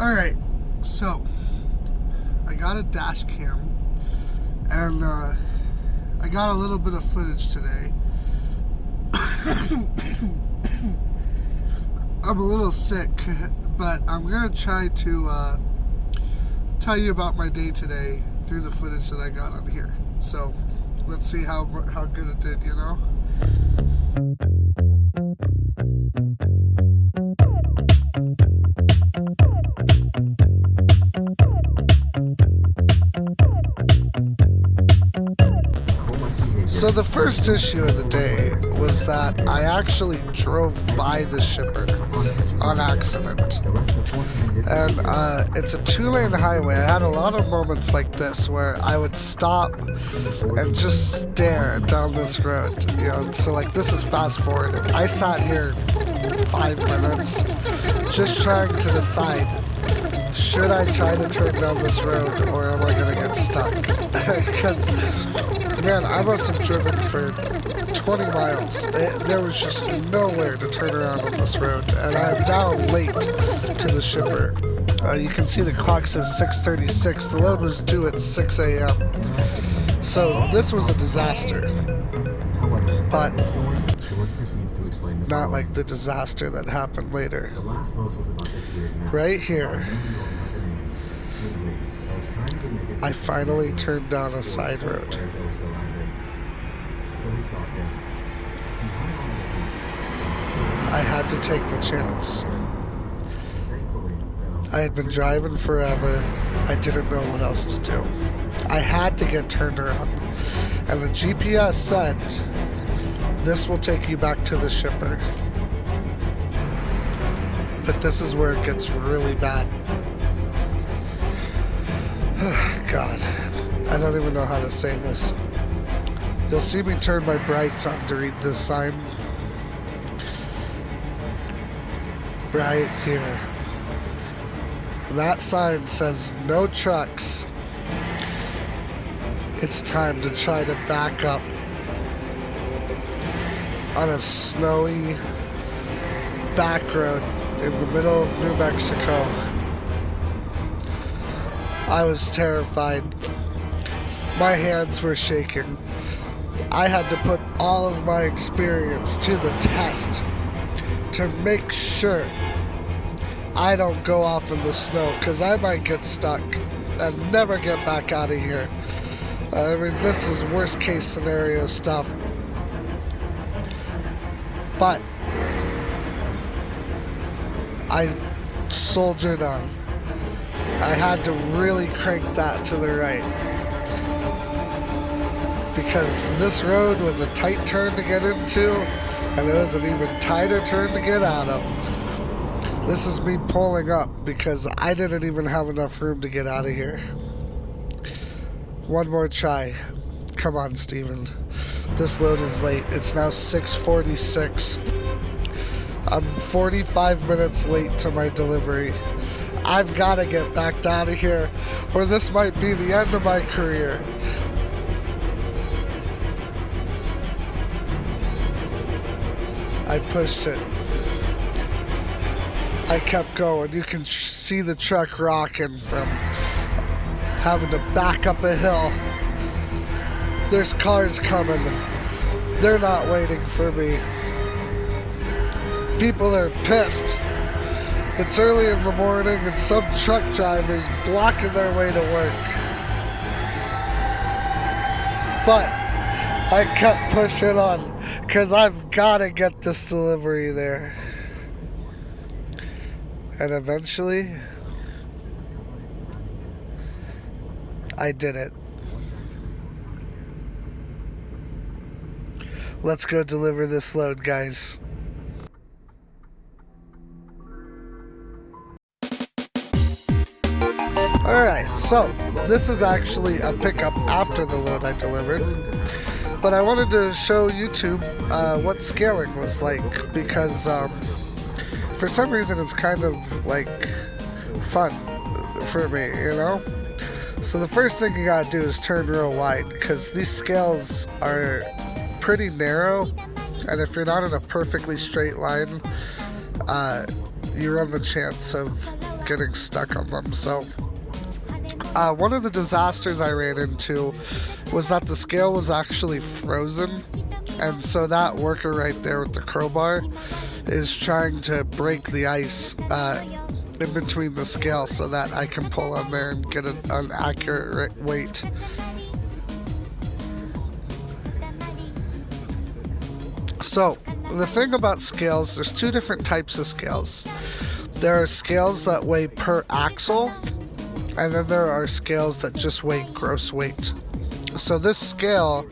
Alright, so I got a dash cam and I got a little bit of footage today. I'm a little sick, but I'm gonna try to tell you about my day today through the footage that I got on here. So let's see how good it did, you know? So the first issue of the day was that I actually drove by the shipper on accident. And it's a 2-lane highway. I had a lot of moments like this where I would stop and just stare down this road. You know, so like this is fast forwarded. I sat here 5 minutes just trying to decide, should I try to turn down this road or am I gonna get stuck? Because man, I must have driven for 20 miles. There was just nowhere to turn around on this road, and I'm now late to the shipper. You can see the clock says 6:36. The load was due at 6 a.m. So this was a disaster, but not like the disaster that happened later. Right here, I finally turned down a side road. I had to take the chance. I had been driving forever. I didn't know what else to do. I had to get turned around. And the GPS said, this will take you back to the shipper. But this is where it gets really bad. God, I don't even know how to say this. You'll see me turn my brights on to read this sign. Right here. And that sign says no trucks. It's time to try to back up on a snowy back road in the middle of New Mexico. I was terrified. My hands were shaking. I had to put all of my experience to the test to make sure I don't go off in the snow, because I might get stuck and never get back out of here. I mean, this is worst case scenario stuff. But I soldiered on. I had to really crank that to the right, because this road was a tight turn to get into, and it was an even tighter turn to get out of. This is me pulling up because I didn't even have enough room to get out of here. One more try. Come on, Steven. This load is late. It's now 6:46. I'm 45 minutes late to my delivery. I've got to get back out of here, or this might be the end of my career. I pushed it. I kept going. You can see the truck rocking from having to back up a hill. There's cars coming. They're not waiting for me. People are pissed. It's early in the morning and some truck drivers blocking their way to work. But I kept pushing on because I've got to get this delivery there. And eventually, I did it. Let's go deliver this load, guys. Alright, so this is actually a pickup after the load I delivered. But I wanted to show YouTube what scaling was like, because for some reason it's kind of like fun for me, you know? So the first thing you gotta do is turn real wide, because these scales are pretty narrow, and if you're not in a perfectly straight line, you run the chance of getting stuck on them. So one of the disasters I ran into was that the scale was actually frozen, and so that worker right there with the crowbar is trying to break the ice in between the scale so that I can pull on there and get an accurate weight. So the thing about scales, there's two different types of scales. There are scales that weigh per axle, and then there are scales that just weigh gross weight. So this scale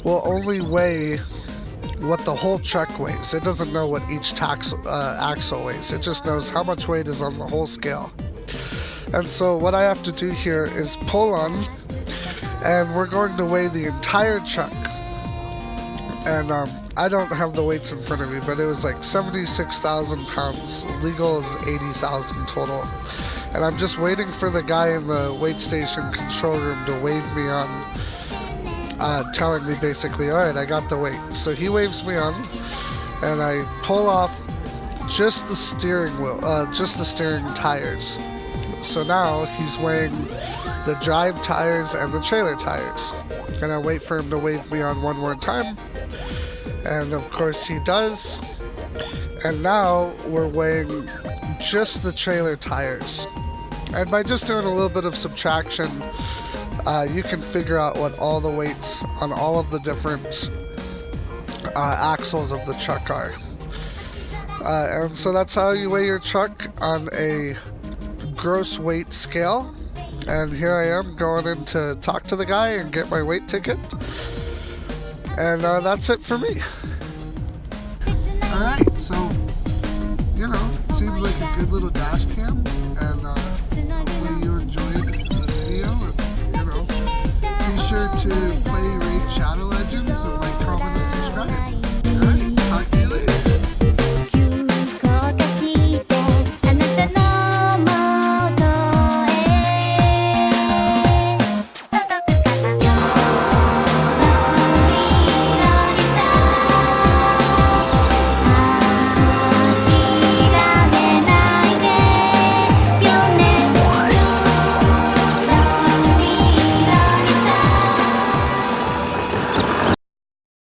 will only weigh what the whole truck weighs. It doesn't know what each axle weighs. It just knows how much weight is on the whole scale. And so what I have to do here is pull on, and we're going to weigh the entire truck. And I don't have the weights in front of me, but it was like 76,000 pounds. Legal is 80,000 total. And I'm just waiting for the guy in the weight station control room to wave me on, telling me basically, alright, I got the weight. So he waves me on, and I pull off just the steering wheel, just the steering tires. So now he's weighing the drive tires and the trailer tires. And I wait for him to wave me on one more time. And of course he does. And now we're weighing just the trailer tires. And by just doing a little bit of subtraction, you can figure out what all the weights on all of the different axles of the truck are. And so that's how you weigh your truck on a gross weight scale. And here I am going in to talk to the guy and get my weight ticket. And that's it for me. Alright, so, you know, it seems like a good little dash cam.